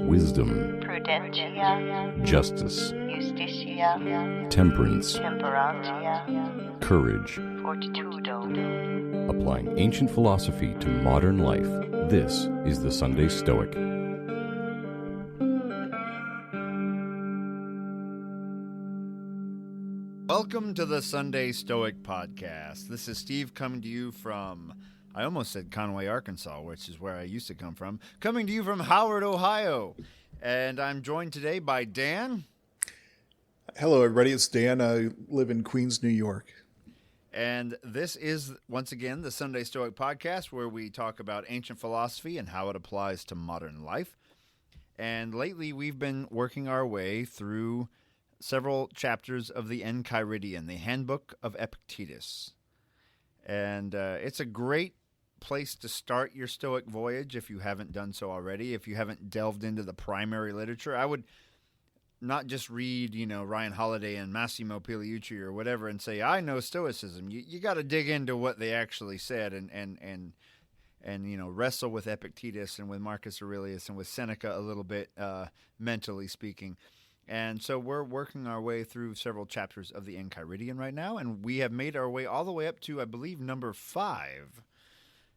wisdom, prudentia, justice, justitia, temperance, temperantia, courage. fortitudo. Applying ancient philosophy to modern life, this is the Sunday Stoic. Welcome to the Sunday Stoic Podcast. This is Steve coming to you from, I almost said Conway, Arkansas, which is where I used to come from, coming to you from Howard, Ohio. And I'm joined today by Dan. Hello, everybody. It's Dan. I live in Queens, New York. And this is, once again, the Sunday Stoic Podcast, where we talk about ancient philosophy and how it applies to modern life. And lately, we've been working our way through several chapters of the Enchiridion, the Handbook of Epictetus. And it's a great place to start your Stoic voyage if you haven't done so already. If you haven't delved into the primary literature, I would not just read, Ryan Holiday and Massimo Pigliucci or whatever and say, I know Stoicism. You got to dig into what they actually said and wrestle with Epictetus and with Marcus Aurelius and with Seneca a little bit, mentally speaking. And so we're working our way through several chapters of the Enchiridion right now, and we have made our way all the way up to, I believe, number 5.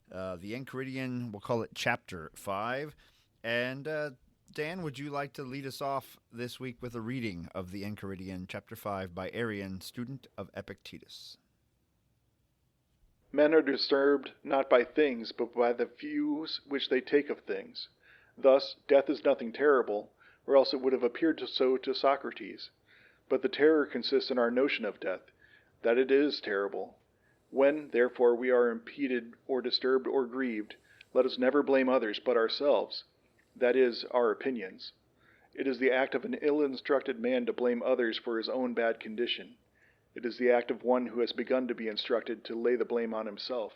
The Enchiridion, we'll call it Chapter 5. And Dan, would you like to lead us off this week with a reading of the Enchiridion, Chapter 5, by Arian, student of Epictetus? Men are disturbed not by things, but by the views which they take of things. Thus, death is nothing terrible, or else it would have appeared so to Socrates. But the terror consists in our notion of death, that it is terrible. When, therefore, we are impeded or disturbed or grieved, let us never blame others but ourselves, that is, our opinions. It is the act of an ill-instructed man to blame others for his own bad condition. It is the act of one who has begun to be instructed to lay the blame on himself,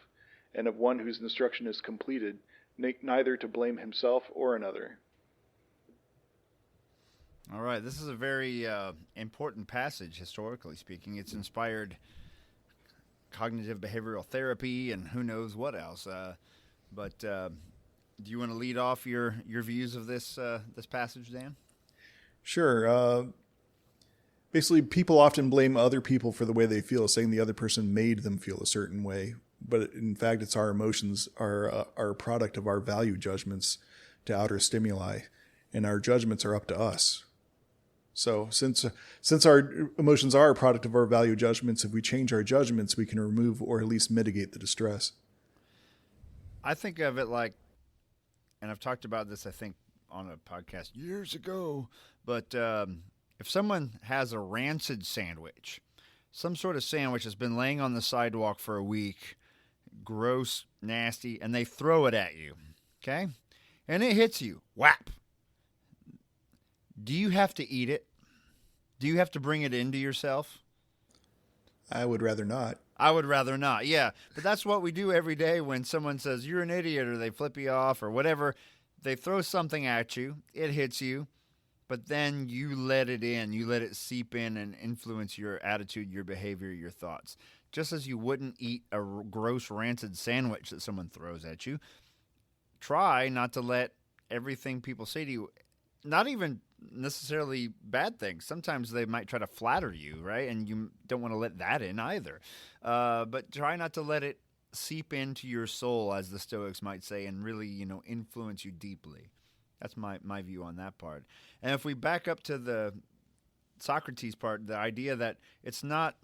and of one whose instruction is completed, neither to blame himself or another. All right, this is a very important passage, historically speaking. It's inspired cognitive behavioral therapy and who knows what else. But do you want to lead off your views of this passage, Dan? Sure. Basically, people often blame other people for the way they feel, saying the other person made them feel a certain way. But in fact, it's our emotions are a product of our value judgments to outer stimuli, and our judgments are up to us. So since our emotions are a product of our value judgments, if we change our judgments, we can remove or at least mitigate the distress. I think of it like, and I've talked about this, I think, on a podcast years ago, but if someone has a rancid sandwich, some sort of sandwich has been laying on the sidewalk for a week, gross, nasty, and they throw it at you, okay? And it hits you, whap. Do you have to eat it? Do you have to bring it into yourself? I would rather not. I would rather not, yeah. But that's what we do every day when someone says, you're an idiot, or they flip you off, or whatever. They throw something at you, it hits you, but then you let it in. You let it seep in and influence your attitude, your behavior, your thoughts. Just as you wouldn't eat a gross, rancid sandwich that someone throws at you, try not to let everything people say to you, not even necessarily bad things. Sometimes they might try to flatter you, right? And you don't want to let that in either. But try not to let it seep into your soul, as the Stoics might say, and really, influence you deeply. That's my view on that part. And if we back up to the Socrates part, the idea that it's not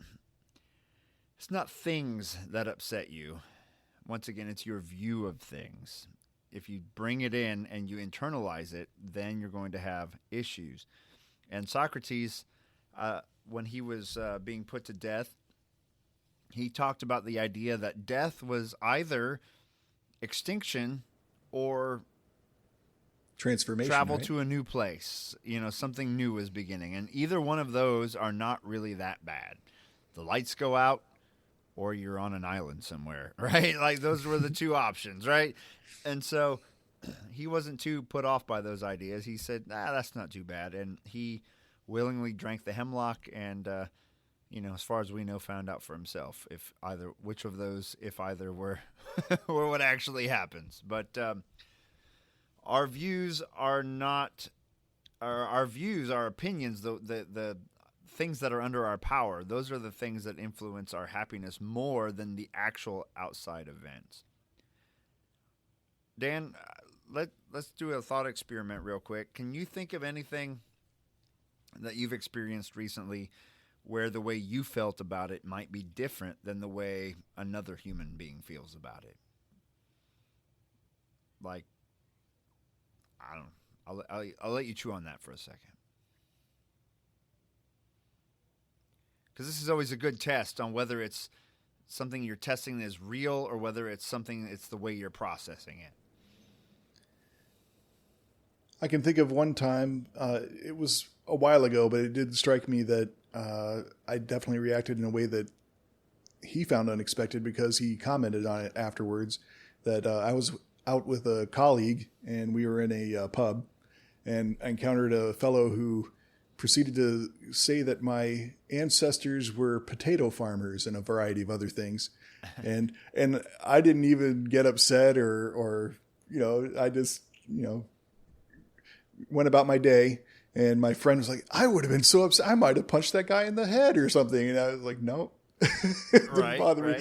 things that upset you. Once again, it's your view of things. If you bring it in and you internalize it, then you're going to have issues. And Socrates, when he was being put to death, he talked about the idea that death was either extinction or Transformation, travel right? to a new place. Something new is beginning. And either one of those are not really that bad. The lights go out, or you're on an island somewhere, right? Like, those were the two options, right? And so he wasn't too put off by those ideas. He said, that's not too bad. And he willingly drank the hemlock and, as far as we know, found out for himself if either were were what actually happens. But our views are not our views, our opinions, the things that are under our power, those are the things that influence our happiness more than the actual outside events. Dan, let's do a thought experiment real quick. Can you think of anything that you've experienced recently where the way you felt about it might be different than the way another human being feels about it? Like, I don't know. I'll let you chew on that for a second. Because this is always a good test on whether it's something you're testing that is real or whether it's the way you're processing it. I can think of one time, it was a while ago, but it did strike me that I definitely reacted in a way that he found unexpected, because he commented on it afterwards that I was out with a colleague and we were in a pub, and I encountered a fellow who proceeded to say that my ancestors were potato farmers and a variety of other things. And I didn't even get upset or I just, went about my day. And my friend was like, I would have been so upset. I might have punched that guy in the head or something. And I was like, no. It didn't bother me.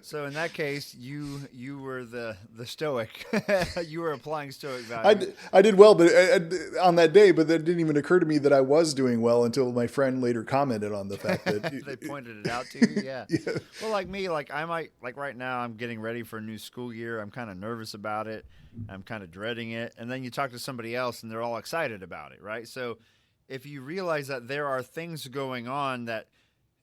So in that case, you were the stoic. You were applying stoic value. I did well, but on that day, but that didn't even occur to me that I was doing well until my friend later commented on the fact that they pointed it out to you. Yeah. Yeah. Well, like me, I might, right now I'm getting ready for a new school year. I'm kind of nervous about it. I'm kind of dreading it. And then you talk to somebody else and they're all excited about it, right? So if you realize that there are things going on that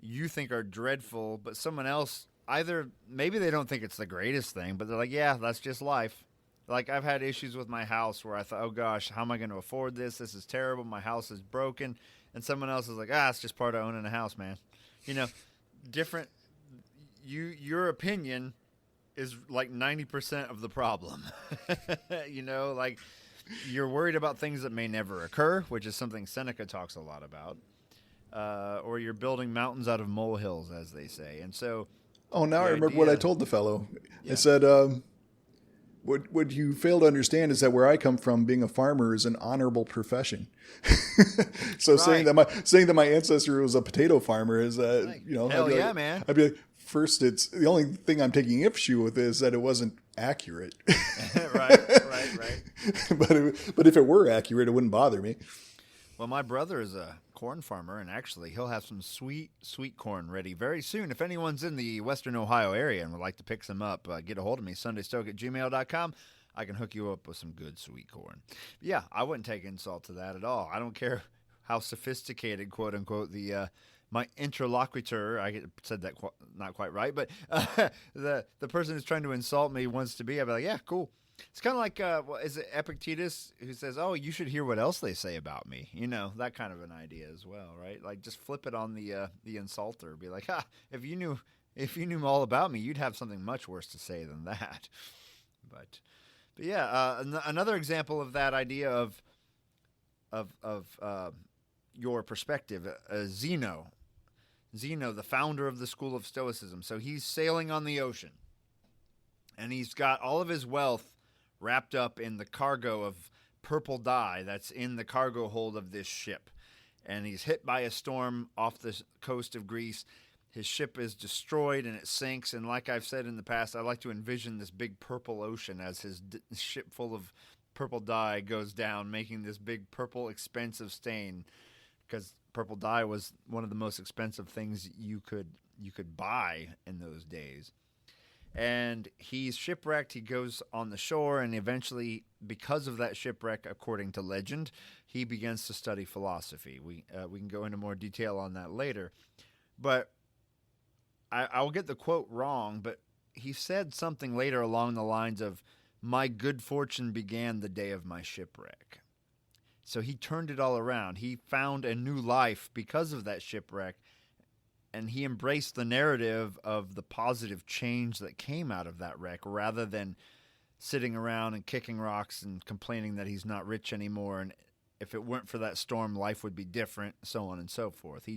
you think are dreadful, but someone else, either maybe they don't think it's the greatest thing, but they're like, yeah, that's just life. Like, I've had issues with my house where I thought, oh gosh, how am I going to afford this? This is terrible. My house is broken. And someone else is like, it's just part of owning a house, man. Different. Your opinion is like 90% of the problem. Like, you're worried about things that may never occur, which is something Seneca talks a lot about. Or you're building mountains out of molehills, as they say. And so... Oh, now I remember what I told the fellow. Yeah. I said, what you fail to understand is that where I come from, being a farmer is an honorable profession. So Right. saying that my ancestor was a potato farmer is, hell yeah, man. I'd be like, first, it's the only thing I'm taking issue with is that it wasn't accurate. Right. But if it were accurate, it wouldn't bother me. Well, my brother is a corn farmer, and actually he'll have some sweet corn ready very soon. If anyone's in the Western Ohio area and would like to pick some up, get a hold of me, sundaystoic@gmail.com. I can hook you up with some good sweet corn. But yeah, I wouldn't take insult to that at all. I don't care how sophisticated, quote unquote, my interlocutor, I said that not quite right, but the person who's trying to insult me wants to be, I'd be like, yeah, cool. It's kind of like, is it Epictetus who says, oh, you should hear what else they say about me? That kind of an idea as well, right? Like, just flip it on the insulter. Be like, if you knew all about me, you'd have something much worse to say than that. But yeah, another example of that idea of your perspective, Zeno, the founder of the school of Stoicism. So he's sailing on the ocean, and he's got all of his wealth wrapped up in the cargo of purple dye that's in the cargo hold of this ship. And he's hit by a storm off the coast of Greece. His ship is destroyed and it sinks. And like I've said in the past, I like to envision this big purple ocean as his ship full of purple dye goes down, making this big purple expensive stain. Because purple dye was one of the most expensive things you could buy in those days. And he's shipwrecked. He goes on the shore, and eventually, because of that shipwreck, according to legend, he begins to study philosophy. We can go into more detail on that later. But I'll get the quote wrong, but he said something later along the lines of, my good fortune began the day of my shipwreck. So he turned it all around. He found a new life because of that shipwreck. And he embraced the narrative of the positive change that came out of that wreck, rather than sitting around and kicking rocks and complaining that he's not rich anymore. And if it weren't for that storm, life would be different, so on and so forth.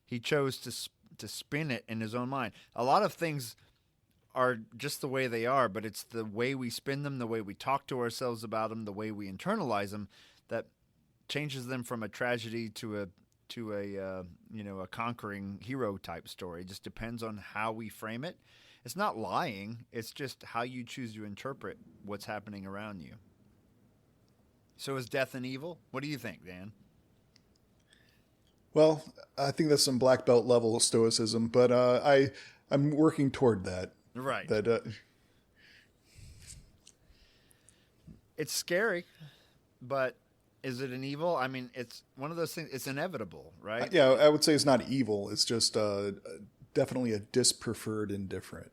He chose to spin it in his own mind. A lot of things are just the way they are, but it's the way we spin them, the way we talk to ourselves about them, the way we internalize them that changes them from a tragedy to a a conquering hero type story. It just depends on how we frame it. It's not lying. It's just how you choose to interpret what's happening around you. So is death an evil? What do you think, Dan? Well, I think that's some black belt level stoicism, but I'm working toward that. Right. It's scary, but is it an evil? I mean, it's one of those things. It's inevitable, right? Yeah, I would say it's not evil. It's just definitely a dispreferred indifferent.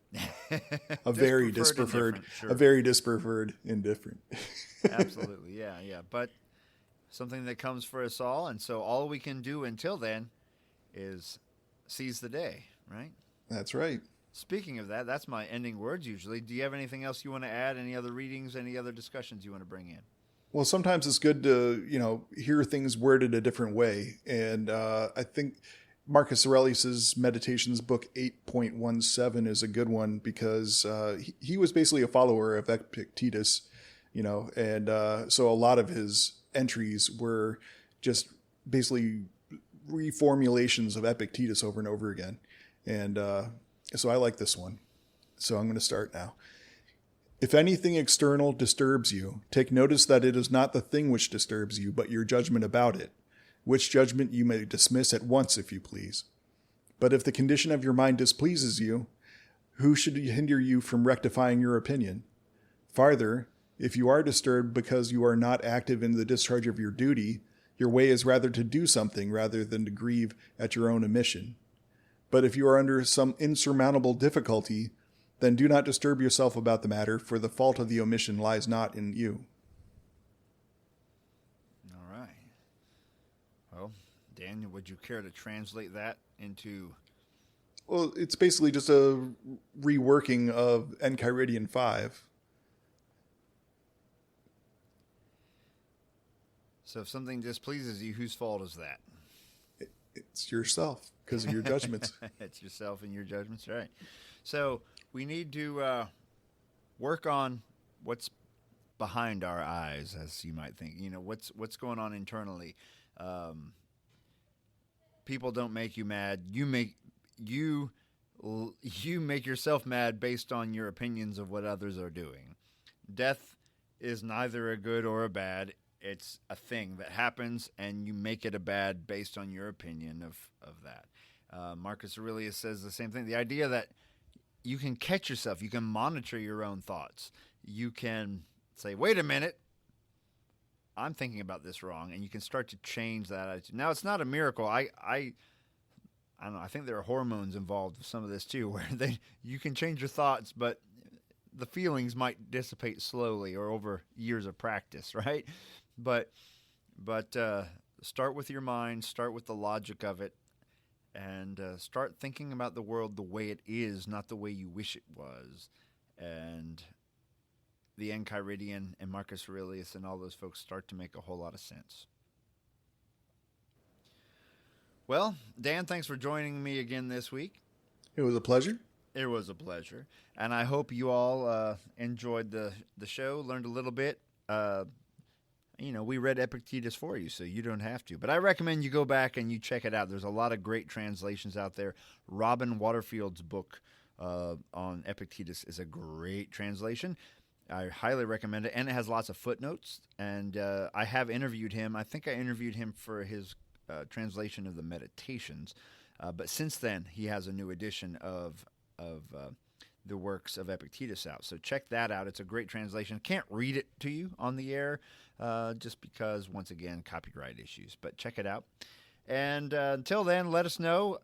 A very dispreferred, sure. a very dispreferred indifferent. Absolutely, yeah. But something that comes for us all, and so all we can do until then is seize the day, right? That's right. Speaking of that, that's my ending words usually. Do you have anything else you want to add? Any other readings, any other discussions you want to bring in? Well, sometimes it's good to, hear things worded a different way. And I think Marcus Aurelius's Meditations book 8.17 is a good one because he was basically a follower of Epictetus, and so a lot of his entries were just basically reformulations of Epictetus over and over again. And so I like this one. So I'm going to start now. If anything external disturbs you, take notice that it is not the thing which disturbs you, but your judgment about it, which judgment you may dismiss at once if you please. But if the condition of your mind displeases you, who should hinder you from rectifying your opinion? Farther, if you are disturbed because you are not active in the discharge of your duty, your way is rather to do something rather than to grieve at your own omission. But if you are under some insurmountable difficulty, then do not disturb yourself about the matter, for the fault of the omission lies not in you. All right. Well, Daniel, would you care to translate that into... Well, it's basically just a reworking of Enchiridion 5. So if something displeases you, whose fault is that? It's yourself, because of your judgments. It's yourself and your judgments, right? So we need to work on what's behind our eyes, as you might think. What's going on internally. People don't make you mad. You make yourself mad based on your opinions of what others are doing. Death is neither a good or a bad. It's a thing that happens, and you make it a bad based on your opinion of that. Marcus Aurelius says the same thing. The idea that you can catch yourself, you can monitor your own thoughts. You can say, wait a minute, I'm thinking about this wrong, and you can start to change that attitude. Now, it's not a miracle. I don't know. I think there are hormones involved with some of this too, where you can change your thoughts, but the feelings might dissipate slowly or over years of practice, right? But start with your mind, start with the logic of it, and start thinking about the world the way it is, not the way you wish it was. And the Enchiridion and Marcus Aurelius and all those folks start to make a whole lot of sense. Well, Dan, thanks for joining me again this week. It was a pleasure. It was a pleasure. And I hope you all enjoyed the show, learned a little bit. We read Epictetus for you, so you don't have to. But I recommend you go back and you check it out. There's a lot of great translations out there. Robin Waterfield's book on Epictetus is a great translation. I highly recommend it. And it has lots of footnotes. And I have interviewed him. I think I interviewed him for his translation of the Meditations. But since then, he has a new edition of the works of Epictetus out. So check that out. It's a great translation. Can't read it to you on the air just because, once again, copyright issues. But check it out. And until then, let us know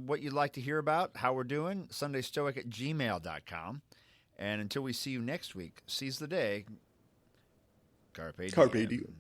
what you'd like to hear about, how we're doing, sundaystoic@gmail.com. And until we see you next week, seize the day. Carpe diem. Carpe diem.